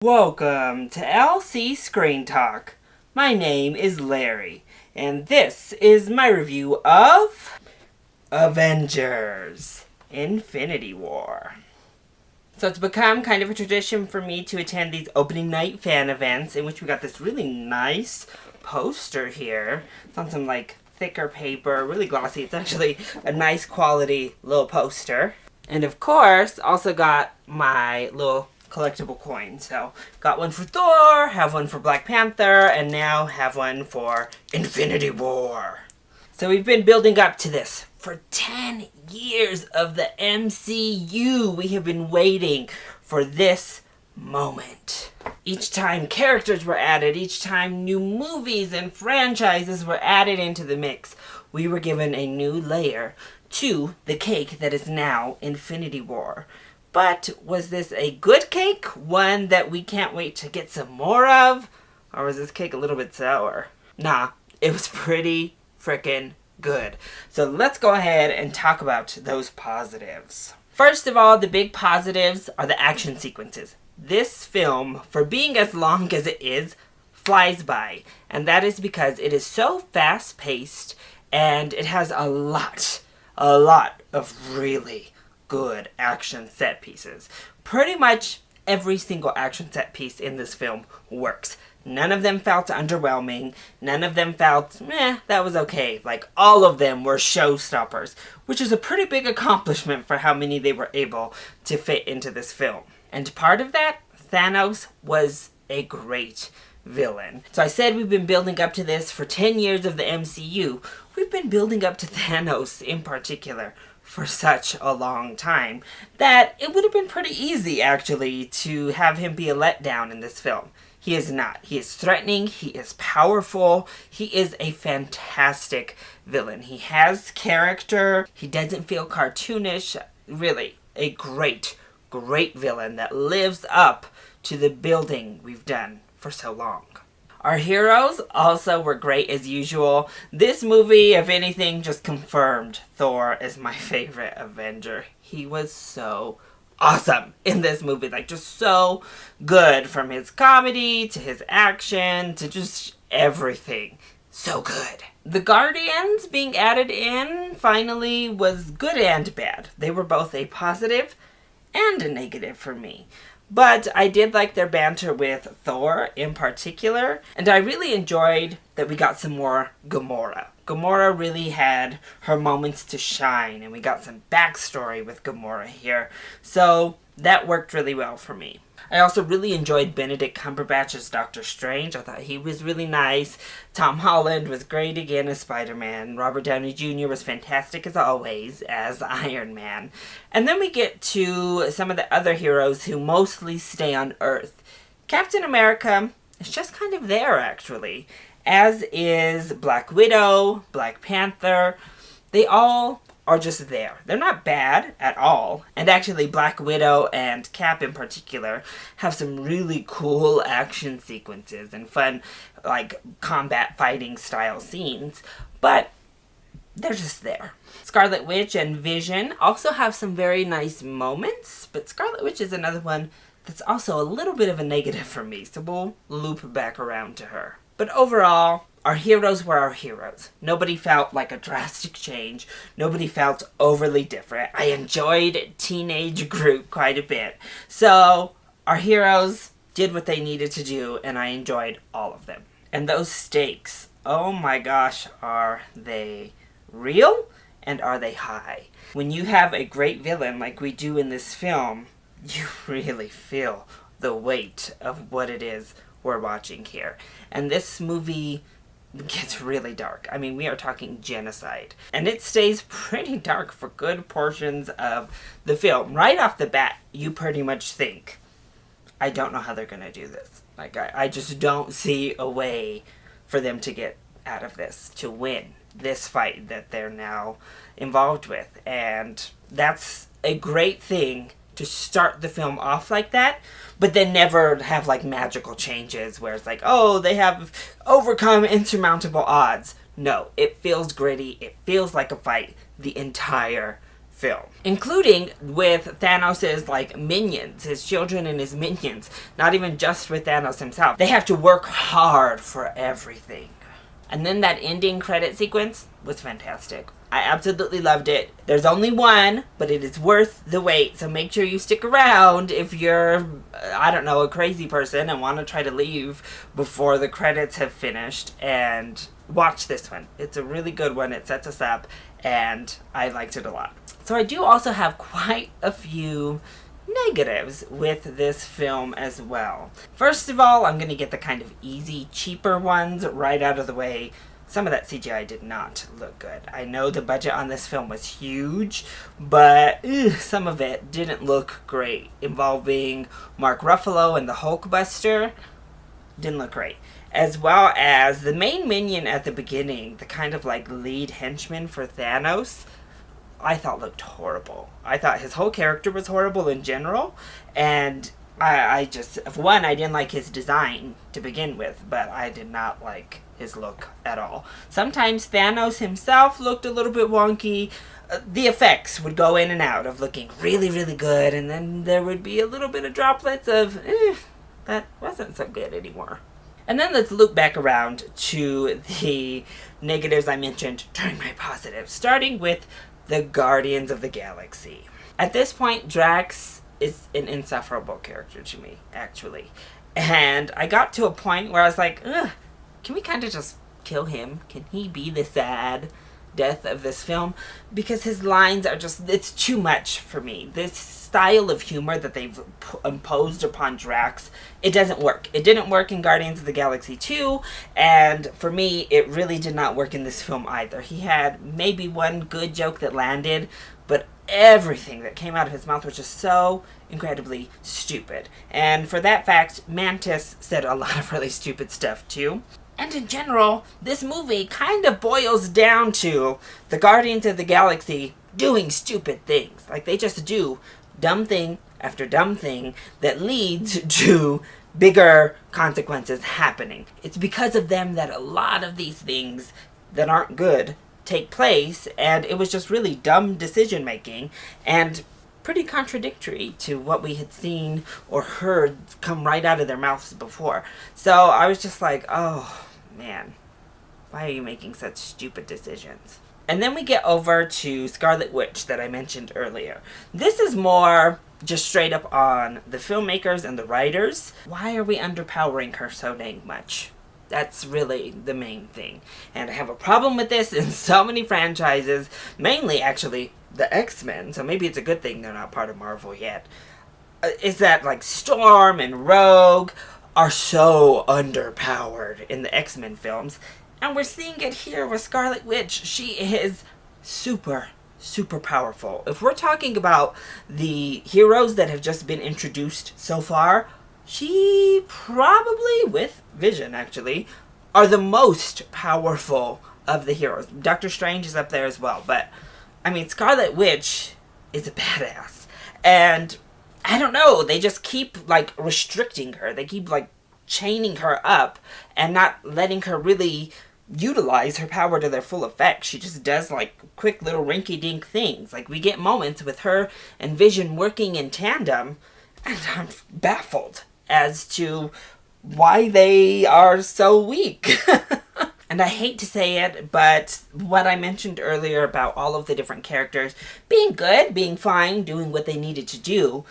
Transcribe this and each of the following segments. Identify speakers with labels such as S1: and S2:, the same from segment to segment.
S1: Welcome to LC Screen Talk. My name is Larry, and this is my review of Avengers: Infinity War. So it's become kind of a tradition for me to attend these opening night fan events in which we got this really nice poster here. It's on some thicker paper, really glossy. It's actually a nice quality little poster. And of course, also got my little collectible coin. So got one for Thor, have one for Black Panther, and now have one for Infinity War. So we've been building up to this for 10 years of the MCU. We have been waiting for this moment. Each time characters were added, each time new movies and franchises were added into the mix, we were given a new layer to the cake that is now Infinity War. But was this a good cake? One that we can't wait to get some more of? Or was this cake a little bit sour? Nah, it was pretty frickin' good. So let's go ahead and talk about those positives. First of all, the big positives are the action sequences. This film, for being as long as it is, flies by. And that is because it is so fast-paced and it has a lot of really good action set pieces. Pretty much every single action set piece in this film works. None of them felt underwhelming. None of them felt, that was okay. All of them were showstoppers, which is a pretty big accomplishment for how many they were able to fit into this film. And part of that, Thanos was a great villain. So I said we've been building up to this for 10 years of the MCU. We've been building up to Thanos in particular for such a long time that it would have been pretty easy, actually, to have him be a letdown in this film. He is not. He is threatening. He is powerful. He is a fantastic villain. He has character. He doesn't feel cartoonish. Really, a great villain that lives up to the building we've done for so long. Our heroes also were great as usual. This movie, if anything, just confirmed Thor as my favorite Avenger. He was so awesome in this movie. Just so good, from his comedy to his action to just everything. So good. The Guardians being added in finally was good and bad. They were both a positive and a negative for me. But I did like their banter with Thor in particular, and I really enjoyed that we got some more Gamora. Gamora really had her moments to shine, and we got some backstory with Gamora here, so that worked really well for me. I also really enjoyed Benedict Cumberbatch as Doctor Strange. I thought he was really nice. Tom Holland was great again as Spider-Man. Robert Downey Jr. was fantastic as always as Iron Man. And then we get to some of the other heroes who mostly stay on Earth. Captain America is just kind of there, actually. As is Black Widow, Black Panther. They all are just there. They're not bad at all. And actually, Black Widow and Cap in particular have some really cool action sequences and fun, combat fighting style scenes. But they're just there. Scarlet Witch and Vision also have some very nice moments, but Scarlet Witch is another one that's also a little bit of a negative for me, so we'll loop back around to her. But overall, our heroes were our heroes. Nobody felt like a drastic change. Nobody felt overly different. I enjoyed Teenage Groot quite a bit. So, our heroes did what they needed to do, and I enjoyed all of them. And those stakes, oh my gosh, are they real? And are they high? When you have a great villain like we do in this film, you really feel the weight of what it is we're watching here. And this movie gets really dark. I mean, we are talking genocide. And it stays pretty dark for good portions of the film. Right off the bat, you pretty much think, I don't know how they're going to do this. I just don't see a way for them to get out of this, to win this fight that they're now involved with. And that's a great thing to start the film off like that, but then never have magical changes where it's they have overcome insurmountable odds. No, it feels gritty. It feels like a fight the entire film, including with Thanos' like minions, his children and his minions, not even just with Thanos himself. They have to work hard for everything. And then that ending credit sequence was fantastic. I absolutely loved it. There's only one, but it is worth the wait. So make sure you stick around if you're, I don't know, a crazy person and want to try to leave before the credits have finished. And watch this one. It's a really good one. It sets us up, and I liked it a lot. So I do also have quite a few negatives with this film as well. First of all, I'm going to get the kind of easy, cheaper ones right out of the way. Some of that CGI did not look good. I know the budget on this film was huge, but some of it didn't look great. Involving Mark Ruffalo and the Hulkbuster didn't look great. As well as the main minion at the beginning, the kind of like lead henchman for Thanos, I thought looked horrible. I thought his whole character was horrible in general, and I just, for one, I didn't like his design to begin with, but I did not like his look at all. Sometimes Thanos himself looked a little bit wonky. The effects would go in and out of looking really, really good, and then there would be a little bit of droplets of, that wasn't so good anymore. And then let's loop back around to the negatives I mentioned during my positives, starting with the Guardians of the Galaxy. At this point, Drax is an insufferable character to me, actually. And I got to a point where I was like, ugh, can we kind of just kill him? Can he be the sad death of this film? Because his lines are just, it's too much for me. This style of humor that they've imposed upon Drax, it doesn't work. It didn't work in Guardians of the Galaxy 2, and for me, it really did not work in this film either. He had maybe one good joke that landed, but everything that came out of his mouth was just so incredibly stupid. And for that fact, Mantis said a lot of really stupid stuff too. And in general, this movie kind of boils down to the Guardians of the Galaxy doing stupid things. Like, they just do dumb thing after dumb thing that leads to bigger consequences happening. It's because of them that a lot of these things that aren't good take place, and it was just really dumb decision making and pretty contradictory to what we had seen or heard come right out of their mouths before. So I was just like, oh man, why are you making such stupid decisions? And then we get over to Scarlet Witch that I mentioned earlier. This is more just straight up on the filmmakers and the writers. Why are we underpowering her so dang much? That's really the main thing. And I have a problem with this in so many franchises, mainly actually the X-Men, so maybe it's a good thing they're not part of Marvel yet. Is that like Storm and Rogue are so underpowered in the X-Men films. And we're seeing it here with Scarlet Witch. She is super, super powerful. If we're talking about the heroes that have just been introduced so far, she probably, with Vision actually, are the most powerful of the heroes. Doctor Strange is up there as well. But, I mean, Scarlet Witch is a badass. And, I don't know, they just keep, like, restricting her. They keep, like, chaining her up and not letting her really utilize her power to their full effect. She just does like quick little rinky-dink things. Like, we get moments with her and Vision working in tandem, and I'm baffled as to why they are so weak. And I hate to say it, but what I mentioned earlier about all of the different characters being good, being fine, doing what they needed to do,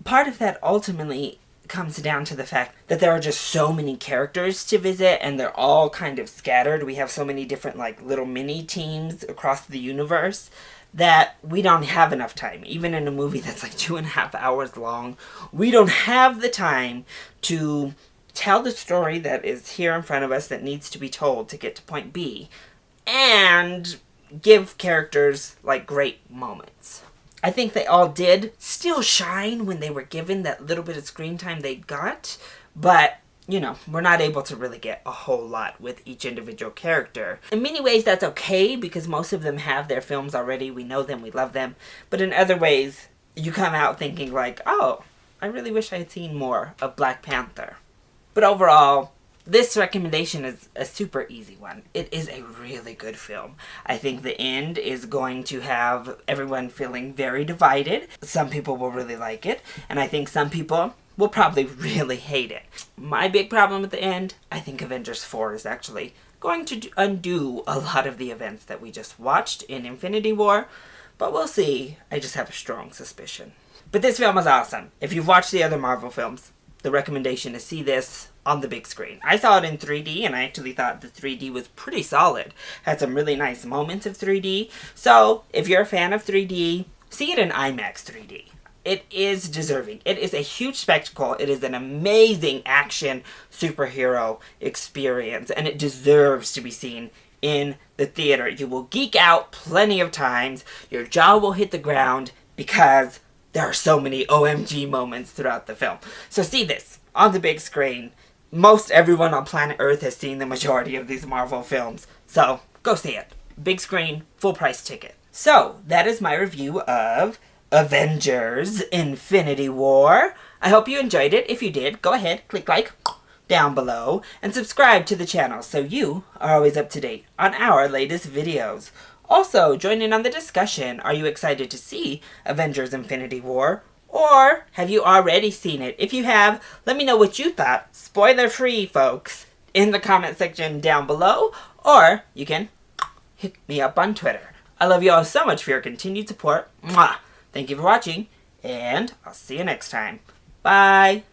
S1: part of that ultimately comes down to the fact that there are just so many characters to visit, and they're all kind of scattered. We have so many different like little mini teams across the universe that we don't have enough time. Even in a movie that's like 2.5 hours long, we don't have the time to tell the story that is here in front of us that needs to be told to get to point B, and give characters like great moments. I think they all did still shine when they were given that little bit of screen time they got, but, you know, we're not able to really get a whole lot with each individual character. In many ways, that's okay, because most of them have their films already. We know them, we love them. But in other ways, you come out thinking like, oh, I really wish I had seen more of Black Panther. But overall, This recommendation is a super easy one. It is a really good film. I think the end is going to have everyone feeling very divided. Some people will really like it, and I think some people will probably really hate it. My big problem at the end, I think Avengers 4 is actually going to undo a lot of the events that we just watched in Infinity War, but we'll see. I just have a strong suspicion. But this film is awesome. If you've watched the other Marvel films, the recommendation is see this on the big screen. I saw it in 3D, and I actually thought the 3D was pretty solid. Had some really nice moments of 3D. So, if you're a fan of 3D, see it in IMAX 3D. It is deserving. It is a huge spectacle. It is an amazing action superhero experience, and it deserves to be seen in the theater. You will geek out plenty of times. Your jaw will hit the ground because there are so many OMG moments throughout the film. So see this on the big screen. Most everyone on planet Earth has seen the majority of these Marvel films. So go see it. Big screen, full price ticket. So that is my review of Avengers Infinity War. I hope you enjoyed it. If you did, go ahead, click like down below and subscribe to the channel so you are always up to date on our latest videos. Also, join in on the discussion. Are you excited to see Avengers Infinity War? Or have you already seen it? If you have, let me know what you thought, spoiler free folks, in the comment section down below. Or you can hit me up on Twitter. I love you all so much for your continued support. Mwah! Thank you for watching, and I'll see you next time. Bye!